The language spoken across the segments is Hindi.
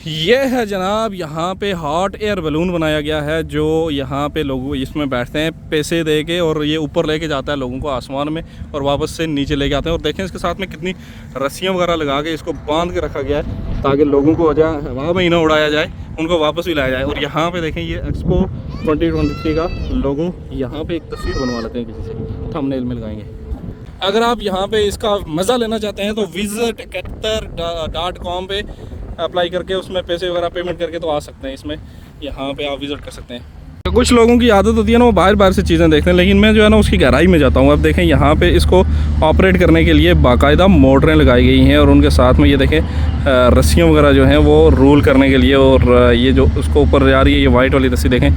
ये है जनाब, यहाँ पे हॉट एयर बलून बनाया गया है जो यहाँ पे लोग इसमें बैठते हैं पैसे दे के, और ये ऊपर लेके जाता है लोगों को आसमान में और वापस से नीचे लेके आते हैं। और देखें इसके साथ में कितनी रस्सियाँ वगैरह लगा के इसको बांध के रखा गया है ताकि लोगों को हवा में ही ना उड़ाया जाए, उनको वापस भी लाया जाए। और यहाँ पे देखें ये एक्सपो 2023 का लोगों यहाँ पे एक तस्वीर बनवा लेते हैं किसी से, थंबनेल में लगाएंगे। अगर आप यहाँ पे इसका मज़ा लेना चाहते हैं तो विजिट qatar.com पे अप्लाई करके उसमें पैसे वगैरह पेमेंट करके तो आ सकते हैं। इसमें यहाँ पे आप विज़िट कर सकते हैं। तो कुछ लोगों की आदत होती है ना, वो बाहर बाहर से चीज़ें देखते हैं, लेकिन मैं जो है ना उसकी गहराई में जाता हूँ। अब देखें यहाँ पे इसको ऑपरेट करने के लिए बाकायदा मोटरें लगाई गई हैं और उनके साथ में ये देखें रस्सियाँ वगैरह जो हैं वो रोल करने के लिए। और ये जो उसको ऊपर जा रही है ये वाइट वाली रस्सी देखें,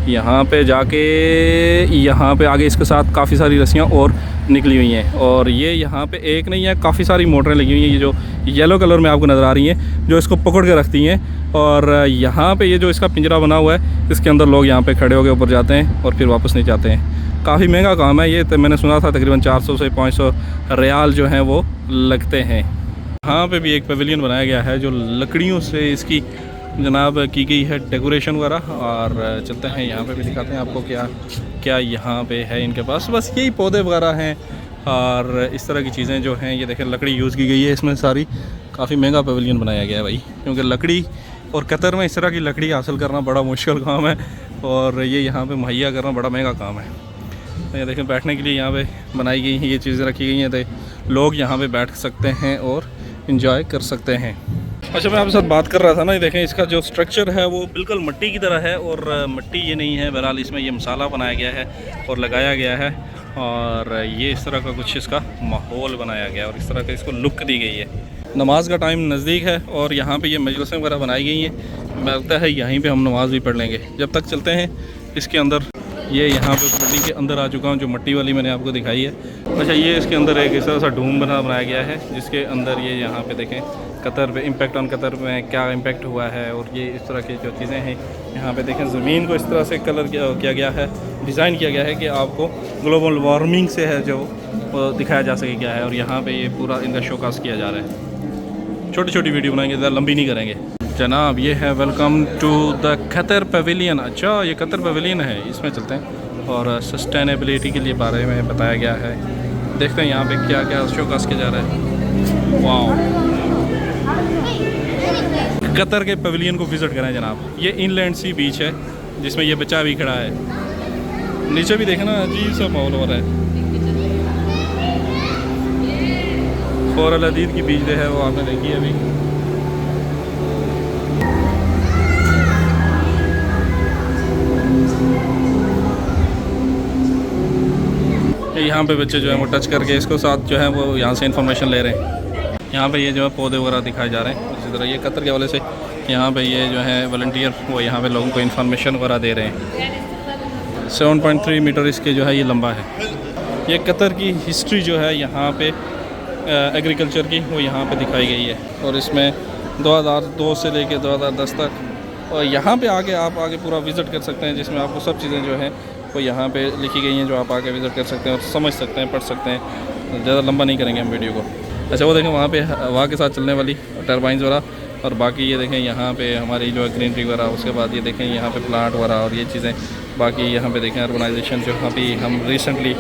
यहाँ पे जाके यहाँ पे आगे इसके साथ काफ़ी सारी रस्सियाँ और निकली हुई हैं। और ये यहाँ पे एक नहीं है, काफ़ी सारी मोटरें लगी हुई हैं, ये जो येलो कलर में आपको नज़र आ रही हैं, जो इसको पकड़ के रखती हैं। और यहाँ पे ये जो इसका पिंजरा बना हुआ है, इसके अंदर लोग यहाँ पे खड़े होकर ऊपर जाते हैं और फिर वापस नहीं जाते हैं। काफ़ी महंगा काम है ये, तो मैंने सुना था तकरीबन 400 से 500 रियाल जो हैं वो लगते हैं। यहाँ पे भी एक पेविलियन बनाया गया है जो लकड़ियों से इसकी जनाब की गई है डेकोरेशन वगैरह। और चलते हैं यहाँ पे भी दिखाते हैं आपको क्या क्या यहाँ पे है इनके पास। बस यही पौधे वगैरह हैं और इस तरह की चीज़ें जो हैं, ये देखें लकड़ी यूज़ की गई है इसमें सारी। काफ़ी महंगा पेविलियन बनाया गया है भाई, क्योंकि लकड़ी और कतर में इस तरह की लकड़ी हासिल करना बड़ा मुश्किल काम है और ये यहाँ पे मुहैया करना बड़ा महंगा काम है। तो ये देखें बैठने के लिए यहाँ पे बनाई गई हैं, ये चीज़ें रखी गई हैं तो लोग यहाँ पे बैठ सकते हैं और इन्जॉय कर सकते हैं। अच्छा, मैं आपके साथ बात कर रहा था ना, ये देखें इसका जो स्ट्रक्चर है वो बिल्कुल मिट्टी की तरह है और मिट्टी ये नहीं है, बहरहाल इसमें ये मसाला बनाया गया है और लगाया गया है और ये इस तरह का कुछ इसका माहौल बनाया गया और इस तरह का इसको लुक दी गई है। नमाज का टाइम नज़दीक है और यहाँ पे ये मजलिसें वगैरह बनाई गई हैं, लगता है यहीं पे हम नमाज भी पढ़ लेंगे। जब तक चलते हैं इसके अंदर, ये यहाँ पे मिट्टी के अंदर आ चुका हूँ, जो मिट्टी वाली मैंने आपको दिखाई है। अच्छा, ये इसके अंदर एक इस तरह सा डूम बनाया गया है जिसके अंदर ये यहाँ पे देखें कतर पे इम्पैक्ट ऑन कतर में क्या इम्पैक्ट हुआ है और ये इस तरह की जो चीज़ें हैं यहाँ पे देखें। ज़मीन को इस तरह से कलर किया गया है, डिज़ाइन किया गया है कि आपको ग्लोबल वार्मिंग से है जो दिखाया जा सके क्या है। और यहाँ पे ये पूरा इनका शोकास किया जा रहा है। छोटी छोटी वीडियो बनाएंगे, ज़्यादा लंबी नहीं करेंगे जनाब। ये है welcome to the Qatar pavilion. अच्छा, ये कतर पवेलियन है, इसमें चलते हैं और सस्टेनेबिलिटी के लिए बारे में बताया गया है। देखते हैं यहाँ पे क्या क्या शोकास किया जा रहा है। वाह, कतर के पवेलियन को विज़िट करें जनाब। ये इनलैंड सी बीच है जिसमें ये बच्चा भी खड़ा है। नीचे भी देखना अजीब सा माहौल हो रहा है। खौर अल हदीद की बीच जो है वो आपने देखी है अभी। यहाँ पे बच्चे जो है वो टच करके इसको साथ जो है वो यहाँ से इन्फॉर्मेशन ले रहे हैं। यहाँ पे ये जो है पौधे वगैरह दिखाए जा रहे हैं। इसी तरह ये कतर के हवाले से यहाँ पे ये जो है वॉलंटियर वो यहाँ पे लोगों को इन्फॉर्मेशन वगैरह दे रहे हैं। 7.3 मीटर इसके जो है ये लंबा है। ये कतर की हिस्ट्री जो है यहाँ पे एग्रीकल्चर की वो यहाँ पे दिखाई गई है और इसमें 2002 से लेके 2010 तक। और यहाँ पे आके आप आगे पूरा विज़िट कर सकते हैं जिसमें आपको सब चीज़ें जो हैं वो यहाँ पे लिखी गई हैं जो आप आके विज़िट कर सकते हैं और समझ सकते हैं, पढ़ सकते हैं। ज़्यादा लंबा नहीं करेंगे हम वीडियो को। अच्छा, वो देखें वहाँ पे हवा के साथ चलने वाली टरबाइंस वगैरह। और बाकी ये देखें यहाँ पे हमारी जो है ग्रीनरी वगैरह। उसके बाद ये देखें यहाँ पे प्लांट वगैरह और ये चीज़ें। बाकी यहाँ पे देखें अर्बनाइजेशन जो अभी हम रिसेंटली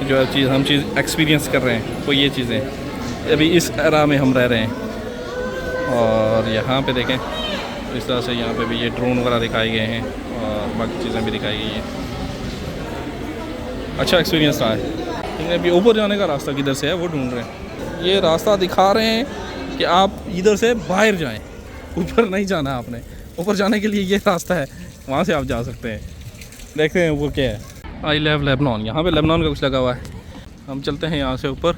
जो है हम चीज़ एक्सपीरियंस कर रहे हैं वो ये चीज़ें अभी इस एरा में हम रह रहे हैं। और यहाँ पे देखें इस तरह से यहाँ पे भी ये ड्रोन वगैरह दिखाए गए हैं और बाकी चीज़ें भी दिखाई गई हैं। अच्छा एक्सपीरियंस रहा है। लेकिन अभी ऊपर जाने का रास्ता किधर से है वो ढूंढ रहे हैं। ये रास्ता दिखा रहे हैं कि आप इधर से बाहर जाएं, ऊपर नहीं जाना आपने। ऊपर जाने के लिए ये रास्ता है, वहाँ से आप जा सकते हैं। देखते हैं ऊपर क्या है। आई लव लेबनान, यहाँ पे लेबनान का कुछ लगा हुआ है। हम चलते हैं यहाँ से ऊपर।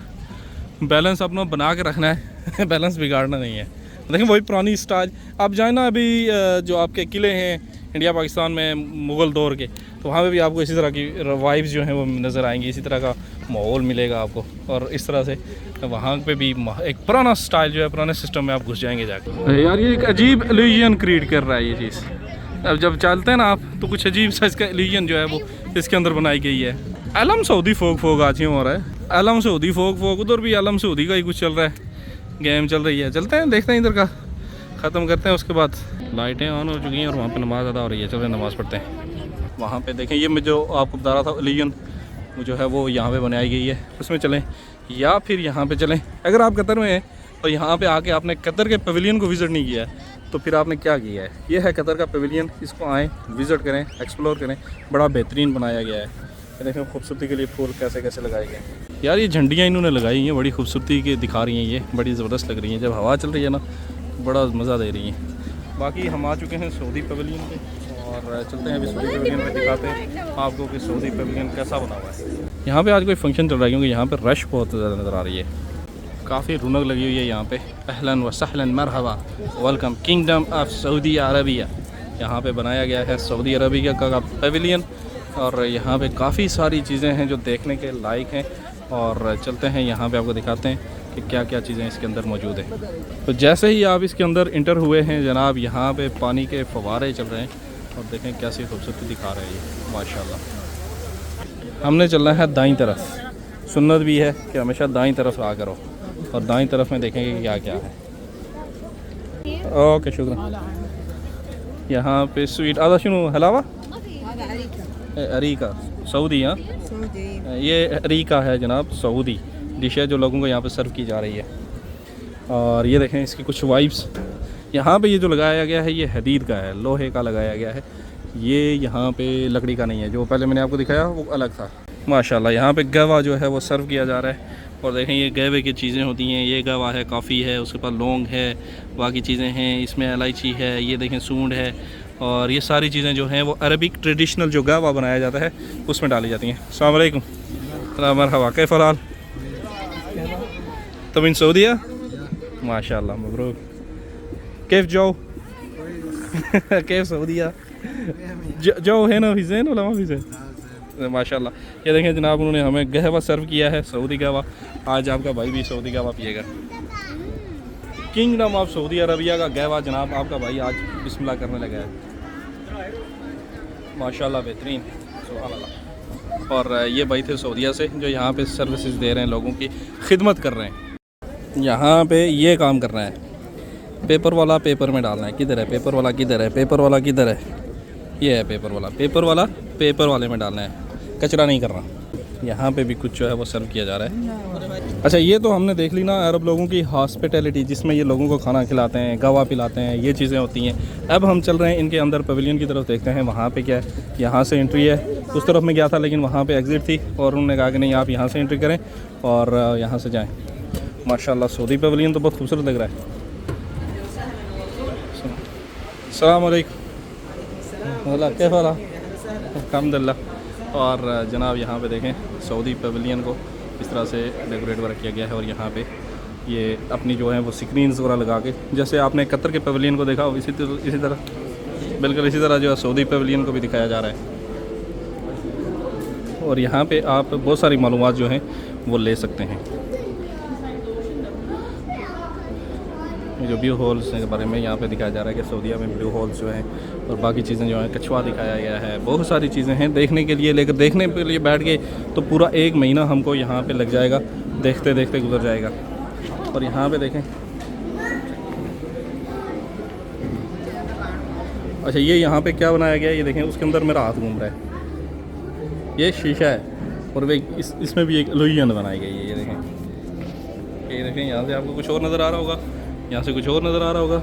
बैलेंस अपना बना के रखना है बैलेंस बिगाड़ना नहीं है। देखें वही पुरानी स्टाइल। आप जाए ना अभी जो आपके किले हैं इंडिया पाकिस्तान में मुग़ल दौर के, तो वहाँ पे भी आपको इसी तरह की वाइब्स जो हैं वो नज़र आएंगी, इसी तरह का माहौल मिलेगा आपको। और इस तरह से वहाँ पे भी एक पुराना स्टाइल जो है, पुराने सिस्टम में आप घुस जाएंगे जाकर। यार ये एक अजीब इल्यूजन क्रिएट कर रहा है ये चीज़। अब जब चलते हैं ना आप तो कुछ अजीब सा इसका इल्यूजन जो है वो इसके अंदर बनाई गई है। अलम सऊदी फोक आज ही हो रहा है। अलम सऊदी फोक उधर भी अलम सऊदी का ही कुछ चल रहा है, गेम चल रही है। चलते हैं देखते हैं इधर का ख़त्म करते हैं, उसके बाद लाइटें ऑन हो चुकी हैं और वहाँ पे नमाज़ अदा हो रही है। चलो नमाज़ पढ़ते हैं। वहाँ पे देखें, ये मैं जो आपको बता रहा था एलियन वो जो है वो यहाँ पे बनाई गई है, उसमें चलें या फिर यहाँ पे चलें। अगर आप कतर में हैं और यहाँ पे आके आपने कतर के पवेलियन को विज़िट नहीं किया है तो फिर आपने क्या किया है। ये है कतर का पवेलियन, इसको आएँ, विज़िट करें, एक्सप्लोर करें। बड़ा बेहतरीन बनाया गया है। देखें खूबसूरती के लिए फूल कैसे कैसे लगाए गए हैं। यार ये झंडियाँ इन्होंने लगाई हैं, बड़ी खूबसूरती के दिखा रही हैं, ये बड़ी ज़बरदस्त लग रही हैं। जब हवा चल रही है ना बड़ा मज़ा दे रही हैं। बाकी हम आ चुके हैं सऊदी पवेलियन पे और चलते हैं अभी सऊदी पवेलियन पे, दिखाते हैं आपको कि सऊदी पवेलियन कैसा बना हुआ है। यहाँ पे आज कोई फंक्शन चल रहा है क्योंकि यहाँ पे रश बहुत ज़्यादा नज़र आ रही है, काफ़ी रौनक लगी हुई है यहाँ पे। अहलन व सहलन मरहबा, welcome kingdom of Saudi Arabia. यहाँ पे बनाया गया है सऊदी अरबिया का पवेलियन और यहाँ पे काफ़ी सारी चीज़ें हैं जो देखने के लायक हैं। और चलते हैं यहाँ पे आपको दिखाते हैं कि क्या क्या चीज़ें इसके अंदर मौजूद हैं। तो जैसे ही आप इसके अंदर इंटर हुए हैं जनाब, यहाँ पे पानी के फव्वारे चल रहे हैं और देखें कैसी खूबसूरती दिखा रहे हैं माशाल्लाह। हमने चलना है दाईं तरफ, सुन्नत भी है कि हमेशा दाईं तरफ आ करो और दाईं तरफ में देखेंगे क्या क्या है। ओके शुक्रिया। यहाँ पे स्वीट आधा शुरू हलावा अरीका सऊदी, हाँ ये अरीका है जनाब, सऊदी डिश है जो लोगों को यहाँ पे सर्व की जा रही है। और ये देखें इसकी कुछ वाइब्स। यहाँ पे ये जो लगाया गया है ये हदीद का है, लोहे का लगाया गया है। ये यहाँ पे लकड़ी का नहीं है, जो पहले मैंने आपको दिखाया वो अलग था। माशाल्लाह यहाँ पे गवा जो है वो सर्व किया जा रहा है। और देखें ये गवे की चीज़ें होती हैं, ये गवा है, कॉफ़ी है, उसके पास लौंग है, बाकी चीज़ें हैं, इसमें इलायची है, ये देखें सूंड है। और ये सारी चीज़ें जो हैं वो अरबिक ट्रेडिशनल जो गवा बनाया जाता है उसमें डाली जाती हैं। अस्सलाम वालेकुम, मरहबा, कैफ हाल? तुम इन सऊदीया? माशाल्लाह मबरूक। कैफ जो कैफ सऊदीया जो है ना फिज़ैन वाला फिज़ैन माशाल्लाह। ये देखें जनाब उन्होंने हमें गहवा सर्व किया है, सऊदी गहवा। आज आपका भाई भी सऊदी गहवा पिएगा। किंगडम ऑफ सऊदी अरबिया का गहवा जनाब आपका भाई आज बिस्मिल्लाह करने लगा है। माशाल्लाह बेहतरीन, सुभान अल्लाह। और ये भाई थे सऊदीया से जो यहाँ पे सर्विसेज दे रहे हैं, लोगों की खिदमत कर रहे हैं। यहाँ पे ये काम कर रहा है, पेपर वाला पेपर में डालना है। किधर है पेपर वाला, किधर है पेपर वाला, किधर है? ये है पेपर वाला, पेपर वाला पेपर वाले में डालना है, कचरा नहीं करना। यहाँ पे भी कुछ जो है वो सर्व किया जा रहा है। अच्छा ये तो हमने देख ली ना अरब लोगों की हॉस्पिटैलिटी, जिसमें ये लोगों को खाना खिलाते हैं, गवा पिलाते हैं, ये चीज़ें होती हैं। अब हम चल रहे हैं इनके अंदर पवेलियन की तरफ, देखते हैं वहाँ पे क्या है। यहाँ से एंट्री है, उस तरफ में गया था लेकिन वहाँ पे एग्ज़िट थी और उन्होंने कहा कि नहीं आप यहाँ से एंट्री करें और यहाँ से जाएँ। माशाल्लाह सऊदी पवेलियन तो बहुत खूबसूरत लग रहा है। अस्सलाम वालेकुम, क्या वाला अल्हम्दुलिल्लाह। और जनाब यहाँ पे देखें सऊदी पवेलियन को इस तरह से डेकोरेट वगैरह किया गया है। और यहाँ पे ये अपनी जो है वो स्क्रीन्स वगैरह लगा के, जैसे आपने कतर के पवेलियन को देखा इसी तरह बिल्कुल इसी तरह जो है सऊदी पवेलियन को भी दिखाया जा रहा है। और यहाँ पे आप बहुत सारी मालूमात जो हैं वो ले सकते हैं। जो ब्लू होल्स के बारे में यहाँ पे दिखाया जा रहा है कि सऊदीया में ब्लू होल्स जो हैं और बाकी चीज़ें जो हैं, कछुआ दिखाया गया है। बहुत सारी चीज़ें हैं देखने के लिए, लेकिन देखने के लिए बैठ गए तो पूरा 1 महीना हमको यहाँ पे लग जाएगा, देखते देखते गुजर जाएगा। और यहाँ पे देखें, अच्छा ये यहाँ पे क्या बनाया गया है ये देखें, उसके अंदर मेरा हाथ घूम रहा है। ये शीशा है और वे इसमें भी एक एल्यूमिनियम बनाई गई है। ये देखें यहाँ से आपको कुछ और नज़र आ रहा होगा, यहाँ से कुछ और नज़र आ रहा होगा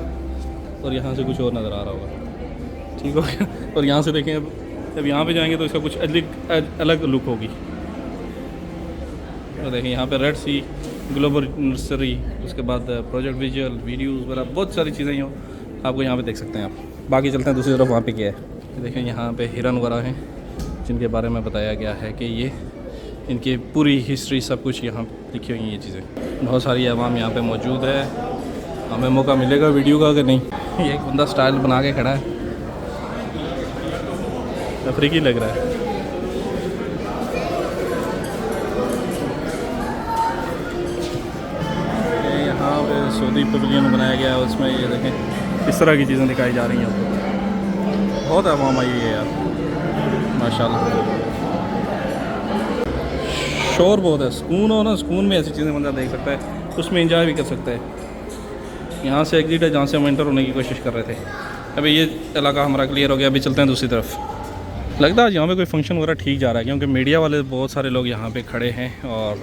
और यहाँ से कुछ और नज़र आ रहा होगा, ठीक हो गया। और यहाँ से देखें अब यहाँ पे जाएंगे तो इसका कुछ अलग लुक होगी। तो देखें यहाँ पे रेड सी ग्लोबल नर्सरी, उसके बाद प्रोजेक्ट विजुअल वीडियोज़ वगैरह बहुत सारी चीज़ें ही आपको यहाँ पे देख सकते हैं आप। बाकी चलते हैं दूसरी तरफ, वहाँ पे क्या है। देखें यहाँ पे हिरन वगैरह हैं जिनके बारे में बताया गया है कि ये इनकी पूरी हिस्ट्री सब कुछ यहाँ लिखी हुई हैं ये चीज़ें। बहुत सारी आवाम यहाँ पे मौजूद है। हमें मौका मिलेगा वीडियो का कि नहीं। ये एक बंदा स्टाइल बना के खड़ा है, अफ्रीकी लग रहा है। यहाँ पे सऊदी पवेलियन बनाया गया है, उसमें ये देखें इस तरह की चीज़ें दिखाई जा रही हैं आपको। बहुत आवाम आई है यार माशाल्लाह, शोर बहुत है। सुकून हो ना, सुकून में ऐसी चीज़ें बंदा देख सकता है, उसमें एंजॉय भी कर सकता है। यहाँ से एग्जिट है जहाँ से हम एंटर होने की कोशिश कर रहे थे। अभी ये इलाका हमारा क्लियर हो गया, अभी चलते हैं दूसरी तरफ। लगता है यहाँ पे कोई फंक्शन वगैरह ठीक जा रहा है, क्योंकि मीडिया वाले बहुत सारे लोग यहाँ पे खड़े हैं और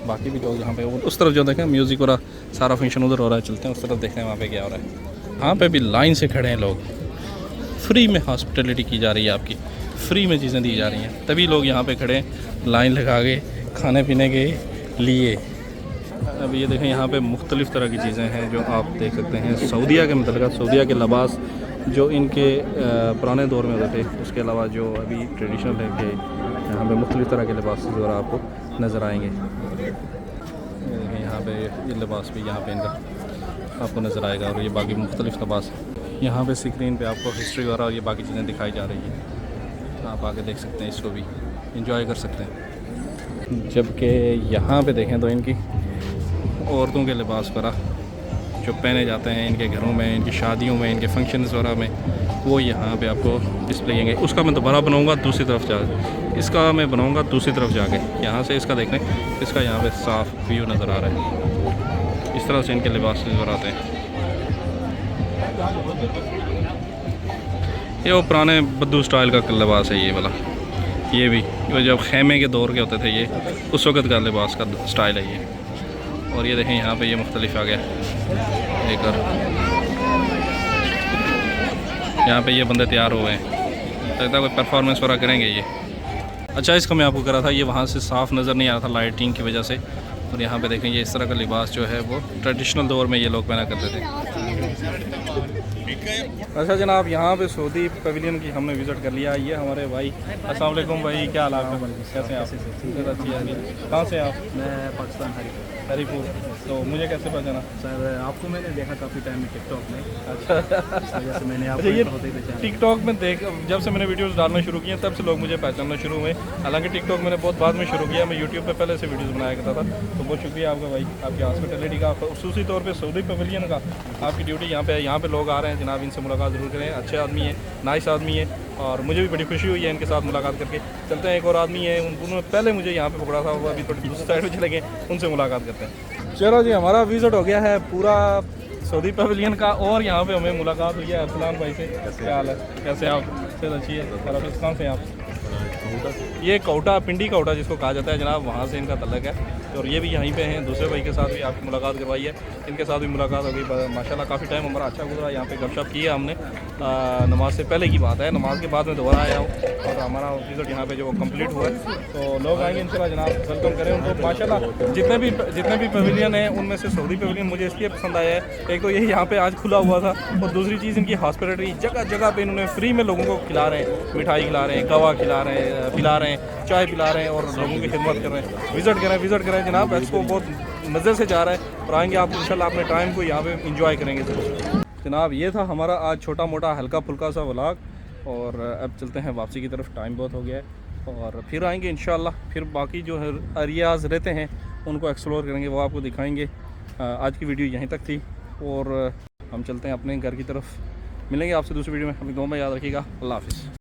बाकी भी लोग यहाँ पे उस तरफ जो देखें म्यूज़िक वाला सारा फंक्शन उधर हो रहा है। चलते हैं उस तरफ देखते हैं वहाँ पे क्या हो रहा है। यहाँ पे भी लाइन से खड़े हैं लोग, फ्री में हॉस्पिटलिटी की जा रही है, आपकी फ्री में चीज़ें दी जा रही हैं, तभी लोग यहाँ पे खड़े हैं लाइन लगा के खाने पीने के लिए। अब ये देखें यहाँ पे मुख्तलिफ़ तरह की चीज़ें हैं जो आप देख सकते हैं। सऊदीया के मतलब सऊदीया के लिबास जो इनके पुराने दौर में होते थे, उसके अलावा जो अभी ट्रेडिशनल है कि यहाँ पे मुख्तलिफ़ तरह के लिबास जो आपको नज़र आएंगे। ये देखें यहाँ पे ये लिबास भी यहाँ पे इनका आपको नज़र आएगा और ये बाकी मुख्तलिफ़ लिबास। यहाँ पे स्क्रीन पे आपको हिस्ट्री वगैरह और ये बाकी चीज़ें दिखाई जा रही हैं, आप आके देख सकते हैं, इसको भी इंजॉय कर सकते हैं। जबकि यहाँ पे देखें तो इनकी औरतों के लिबास वगैरह जो पहने जाते हैं इनके घरों में, इनकी शादियों में, इनके फंक्शंस वगैरह में, वो यहाँ पे आपको डिस्प्ले करेंगे। उसका मैं दोबारा बनाऊँगा दूसरी तरफ जाके, इसका मैं बनाऊँगा दूसरी तरफ जाके। यहाँ से इसका देख लें, इसका यहाँ पे साफ़ व्यू नज़र आ रहा है। इस तरह से इनके लिबास नज़र आते हैं। ये वो पुराने बद्दू स्टाइल का लिबास है ये वाला, ये भी वो जब खेमे के दौर के होते थे, ये उस वक़्त का लिबास का स्टाइल है ये। और ये देखें यहाँ पे ये मुख्तलिफ आ गया एक और यहाँ पे ये बंदे तैयार हुए हैं, लगता है कोई परफॉर्मेंस वगैरह करेंगे ये। अच्छा, इसका मैं आपको करा था, ये वहाँ से साफ़ नज़र नहीं आ रहा था लाइटिंग की वजह से। और यहाँ पे देखें ये इस तरह का लिबास जो है वो ट्रेडिशनल दौर में ये लोग पहना करते थे। अच्छा जनाब, यहाँ पे सऊदी पवेलियन की हमने विज़िट कर लिया। ये हमारे भाई, अस्सलाम वालेकुम भाई, क्या हाल है? कैसे हैं आप? अच्छी है। कहाँ से आप? मैं पाकिस्तान हरीपुर। तो मुझे कैसे पहचाना? सर आपको मैंने देखा काफ़ी टाइम में टिकटॉक में। अच्छा, इस वजह से मैंने अच्छा, ये आपको टिकटॉक में जब से मैंने वीडियोस डालना शुरू किए तब से लोग मुझे पहचानना शुरू हुए। हालांकि टिकटॉक मैंने बहुत बाद में शुरू किया, मैं यूट्यूब पे पहले से वीडियोस बनाया करता था। तो बहुत शुक्रिया आपका भाई, आपकी हॉस्पिटलिटी का, खसूसी तौर पे सऊदी पवेलियन का आपकी ड्यूटी यहाँ पे लोग आ रहे हैं जनाब, इनसे मुलाकात ज़रूर करें। अच्छे आदमी है, नाइस आदमी है और मुझे भी बड़ी खुशी हुई है इनके साथ मुलाकात करके। चलते हैं, एक और आदमी है, उन्होंने पहले मुझे यहाँ पे पकड़ा था, वो अभी थोड़ी दूसरी साइड में चले गए, उनसे मुलाकात करते हैं। चलो जी, हमारा विज़िट हो गया है पूरा सऊदी पवेलियन का और यहाँ पे हमें मुलाकात हुई है अरसलान भाई से। क्या हाल है? कैसे आप? सेहत अच्छी है? कहाँ से आप? ये कोटा, पिंडी कोटा जिसको कहा जाता है जनाब, वहाँ से इनका तल्लक है। और ये भी यहीं पे हैं, दूसरे भाई के साथ भी आपकी मुलाकात करवाई है, इनके साथ भी मुलाकात हो गई। माशाल्लाह काफ़ी टाइम हमारा अच्छा गुजरा, यहाँ पे गपशप की है हमने। नमाज से पहले की बात है, नमाज के बाद में दोबारा आया हूँ और हमारा विज़िट यहाँ पे जो कंप्लीट हुआ है। तो लोग आएंगे इंशाल्लाह जनाब, वेलकम करें उनको। माशाल्लाह जितने भी पवेलियन हैं उनमें से सऊदी पवेलियन मुझे इसलिए पसंद आया है, एक तो यही यहाँ पे आज खुला हुआ था और दूसरी चीज़ इनकी हॉस्पिटलिटी, जगह जगह पे इन्होंने फ्री में लोगों को खिला रहे हैं, मिठाई खिला रहे हैं, गवा खिला रहे हैं, पिला रहे हैं, चाय पिला रहे हैं और लोगों की खिदमत कर रहे हैं। विज़िट करें जनाब, इसको बहुत मज़े से जा रहा है और आएंगे आप इंशाल्लाह अपने टाइम को यहाँ पे इंजॉय करेंगे ज़रूर। जनाब ये था हमारा आज छोटा मोटा हल्का फुल्का सा व्लॉग और अब चलते हैं वापसी की तरफ, टाइम बहुत हो गया है और फिर आएंगे इंशाल्लाह। फिर बाकी जो एरियाज़ रहते हैं उनको एक्सप्लोर करेंगे, वो आपको दिखाएंगे। आज की वीडियो यहीं तक थी और हम चलते हैं अपने घर की तरफ। मिलेंगे आपसे दूसरी वीडियो में, अपनी दुआ में याद रखिएगा। अल्लाह हाफ़िज़।